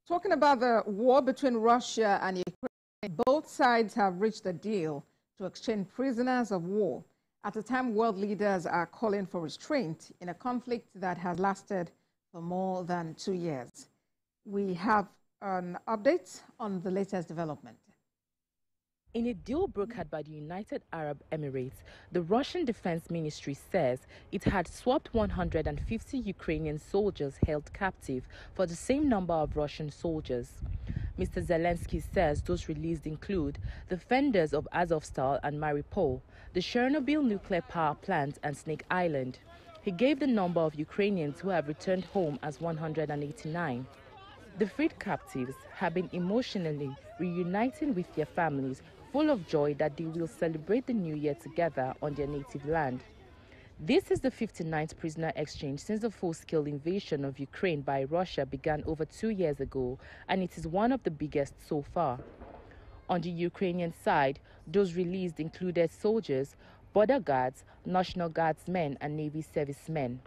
Talking about the war between Russia and Ukraine, both sides have reached a deal to exchange prisoners of war at a time world leaders are calling for restraint in a conflict that has lasted for more than 2 years. We have an update on the latest development. In a deal brokered by the United Arab Emirates, the Russian Defense Ministry says it had swapped 150 Ukrainian soldiers held captive for the same number of Russian soldiers. Mr. Zelensky says those released include the defenders of Azovstal and Mariupol, the Chernobyl nuclear power plant and Snake Island. He gave the number of Ukrainians who have returned home as 189. The freed captives have been emotionally reuniting with their families, full of joy that they will celebrate the new year together on their native land. This is the 59th prisoner exchange since the full-scale invasion of Ukraine by Russia began over 2 years ago, and it is one of the biggest so far. On the Ukrainian side, those released included soldiers, border guards, National Guardsmen, and Navy servicemen.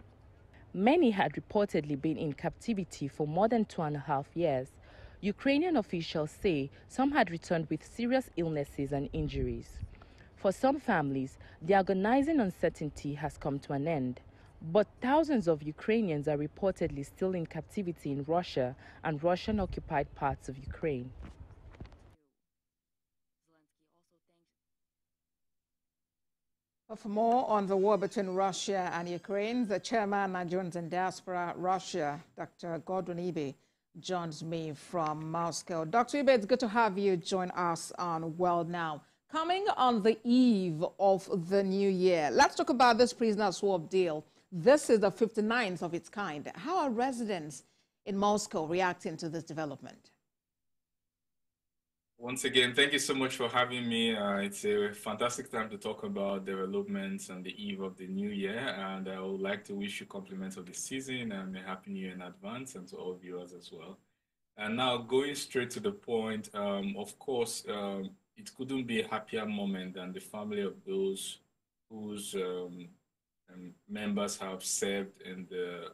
Many had reportedly been in captivity for more than 2.5 years. Ukrainian officials say some had returned with serious illnesses and injuries. For some families, the agonizing uncertainty has come to an end. But thousands of Ukrainians are reportedly still in captivity in Russia and Russian-occupied parts of Ukraine. For more on the war between Russia and Ukraine, the chairman Nigerians in Diaspora, Russia, Dr. Godwin Ebe, joins me from Moscow. Dr. Ebe, it's good to have you join us on World Now. Coming on the eve of the new year, let's talk about this prisoner swap deal. This is the 59th of its kind. How are residents in Moscow reacting to this development? Once again, thank you so much for having me. It's a fantastic time to talk about developments on the eve of the new year, and I would like to wish you compliments of the season and a happy new year in advance, and to all viewers as well. And now going straight to the point, of course, it couldn't be a happier moment than the family of those whose members have served in the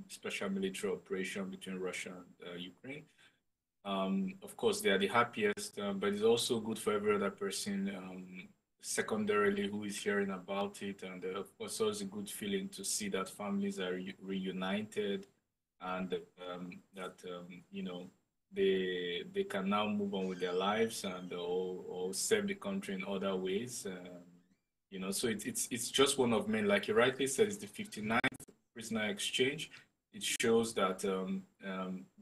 special military operation between Russia and Ukraine. Of course, they are the happiest, but it's also good for every other person, secondarily, who is hearing about it. And of course, also a good feeling to see that families are reunited and you know, they can now move on with their lives and or serve the country in other ways. You know, so it's just one of many. Like you rightly said, it's the 59th prisoner exchange. It shows that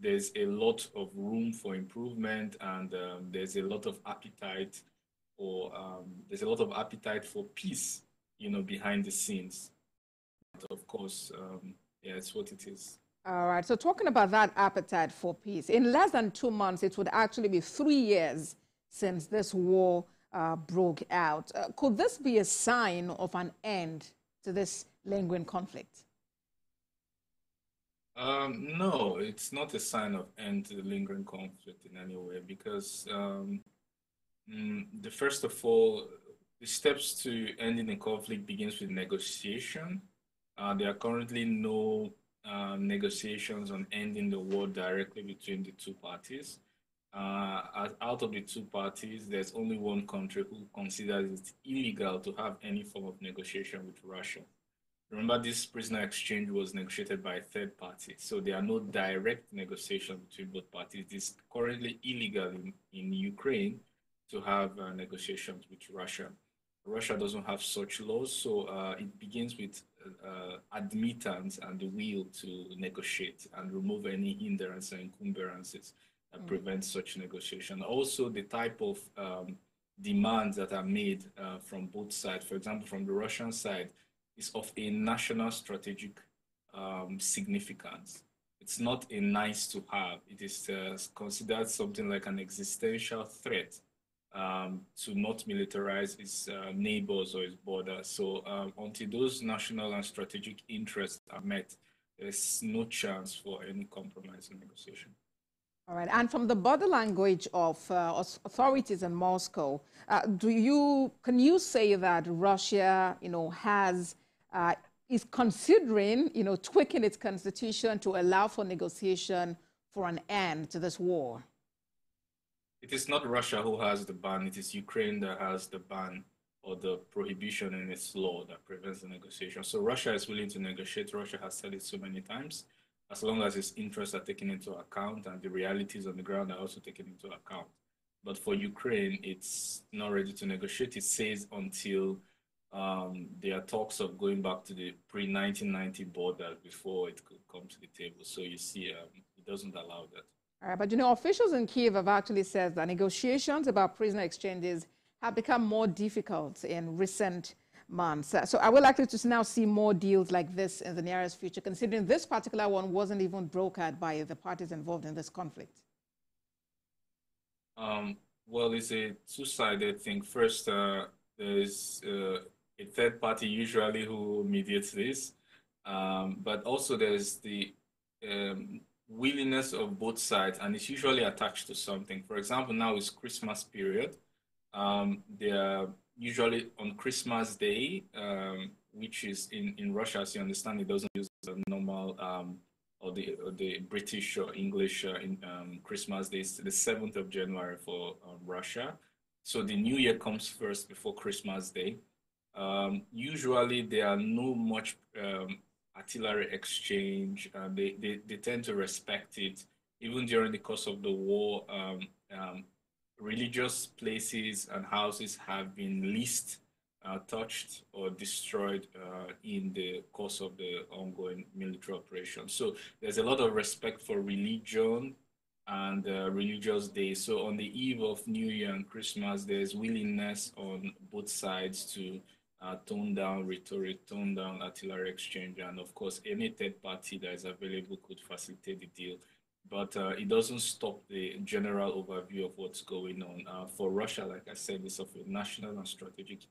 there's a lot of room for improvement, and there's a lot of appetite for peace, you know, behind the scenes. But of course, yeah, it's what it is. All right. So talking about that appetite for peace, in less than 2 months, it would actually be 3 years since this war broke out. Could this be a sign of an end to this lingering conflict? No, it's not a sign of end to the lingering conflict in any way, because first of all, the steps to ending the conflict begins with negotiation. There are currently no negotiations on ending the war directly between the two parties. Out of the two parties, there's only one country who considers it illegal to have any form of negotiation with Russia. Remember, this prisoner exchange was negotiated by a third party, so there are no direct negotiations between both parties. It is currently illegal in Ukraine to have negotiations with Russia. Russia doesn't have such laws, so it begins with admittance and the will to negotiate and remove any hindrance and encumbrances that prevent such negotiation. Also, the type of demands that are made from both sides, for example, from the Russian side, is of a national strategic significance. It's not a nice to have. It is considered something like an existential threat to not militarize its neighbors or its borders. So until those national and strategic interests are met, there's no chance for any compromise in negotiation. All right. And from the body language of authorities in Moscow, can you say that Russia, you know, is considering, you know, tweaking its constitution to allow for negotiation for an end to this war? It is not Russia who has the ban. It is Ukraine that has the ban or the prohibition in its law that prevents the negotiation. So Russia is willing to negotiate. Russia has said it so many times, as long as its interests are taken into account and the realities on the ground are also taken into account. But for Ukraine, it's not ready to negotiate. It says until there are talks of going back to the pre-1990 border before it could come to the table. So you see, it doesn't allow that. All right, but officials in Kyiv have actually said that negotiations about prisoner exchanges have become more difficult in recent months. So are we likely to now see more deals like this in the nearest future, considering this particular one wasn't even brokered by the parties involved in this conflict? Well, it's a two-sided thing. First, there's a third party usually who mediates this, but also there's the willingness of both sides, and it's usually attached to something. For example, now it's Christmas period. They are usually on Christmas Day, which is in Russia, as you understand, it doesn't use a normal or the British or English Christmas Day. It's the 7th of January for Russia. So the New Year comes first before Christmas Day. Usually there are no much artillery exchange. They tend to respect it. Even during the course of the war, religious places and houses have been least touched or destroyed in the course of the ongoing military operation. So there's a lot of respect for religion and religious days. So on the eve of New Year and Christmas, there's willingness on both sides to tone down rhetoric, tone down artillery exchange, and of course, any third party that is available could facilitate the deal. But it doesn't stop the general overview of what's going on. For Russia, like I said, it's of a national and strategic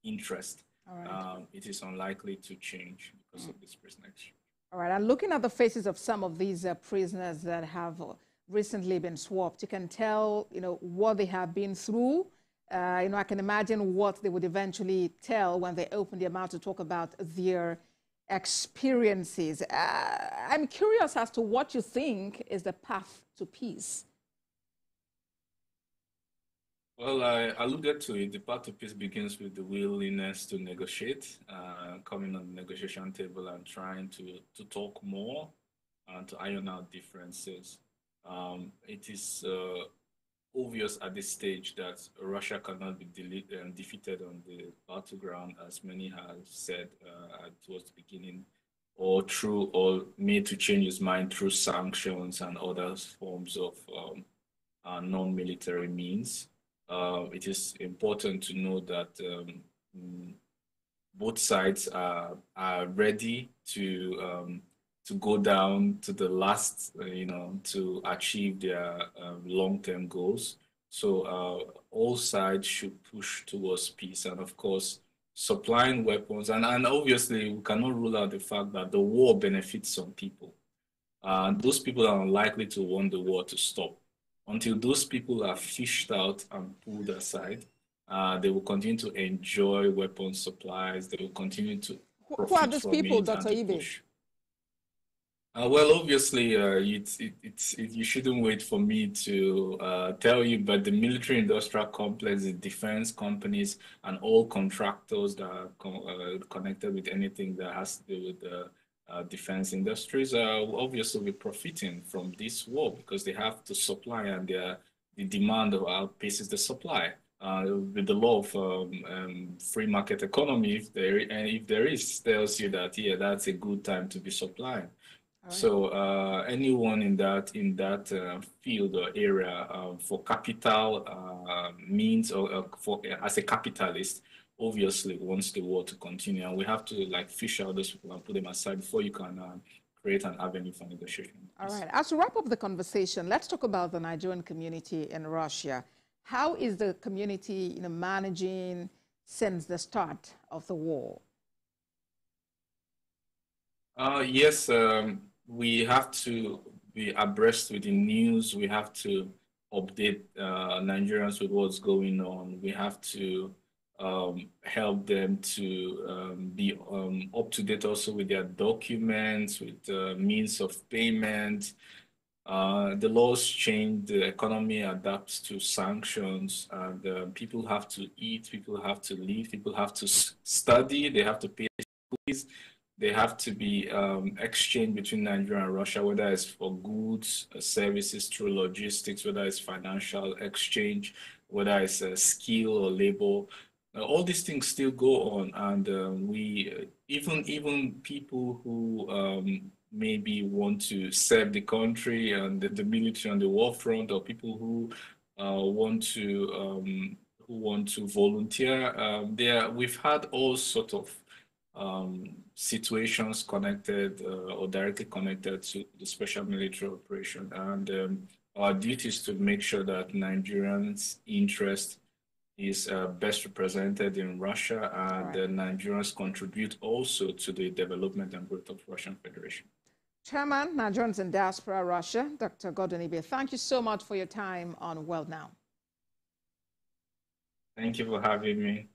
interest. Right. It is unlikely to change because of this prisoner exchange. All right, and looking at the faces of some of these prisoners that have recently been swapped, you can tell, what they have been through. I can imagine what they would eventually tell when they open their mouth to talk about their experiences. I'm curious as to what you think is the path to peace. Well, I alluded to it. The path to peace begins with the willingness to negotiate, coming on the negotiation table and trying to talk more and to iron out differences. It is obvious at this stage that Russia cannot be defeated on the battleground, as many have said towards the beginning, or made to change his mind through sanctions and other forms of non-military means. It is important to know that both sides are ready to go down to the last, to achieve their long-term goals. So all sides should push towards peace, and of course, supplying weapons. And obviously, we cannot rule out the fact that the war benefits some people. Those people are unlikely to want the war to stop. Until those people are fished out and pulled aside, they will continue to enjoy weapons supplies. They will continue to profit Who are these from people, it Dr. Ebe? Well, obviously, you shouldn't wait for me to tell you, but the military-industrial complex, the defense companies, and all contractors that are connected with anything that has to do with the defense industries will obviously be profiting from this war because they have to supply, and the demand outpaces the supply. With the law of free market economy, if there is, tells you that, yeah, that's a good time to be supplying. Right. So anyone in that field or area for capital means or as a capitalist obviously wants the war to continue, and we have to fish out those people and put them aside before you can create an avenue for negotiation. All right. As we wrap up the conversation, let's talk about the Nigerian community in Russia. How is the community managing since the start of the war? Yes. We have to be abreast with the news. We have to update Nigerians with what's going on. We have to help them to be up to date also with their documents, with means of payment. The laws change, the economy adapts to sanctions, and people have to eat, people have to live, people have to study, they have to pay school fees, they have to be exchanged between Nigeria and Russia, whether it's for goods, services, through logistics, whether it's financial exchange, whether it's skill or labor. All these things still go on, and we even people who maybe want to serve the country and the military on the war front, or people who want to volunteer. We've had all sort of situations connected or directly connected to the special military operation, and our duty is to make sure that Nigerians' interest is best represented in Russia, and the Nigerians contribute also to the development and growth of Russian Federation. Chairman, Nigerians in Diaspora, Russia, Dr. Godwin Ebe, thank you so much for your time on World Now. Thank you for having me.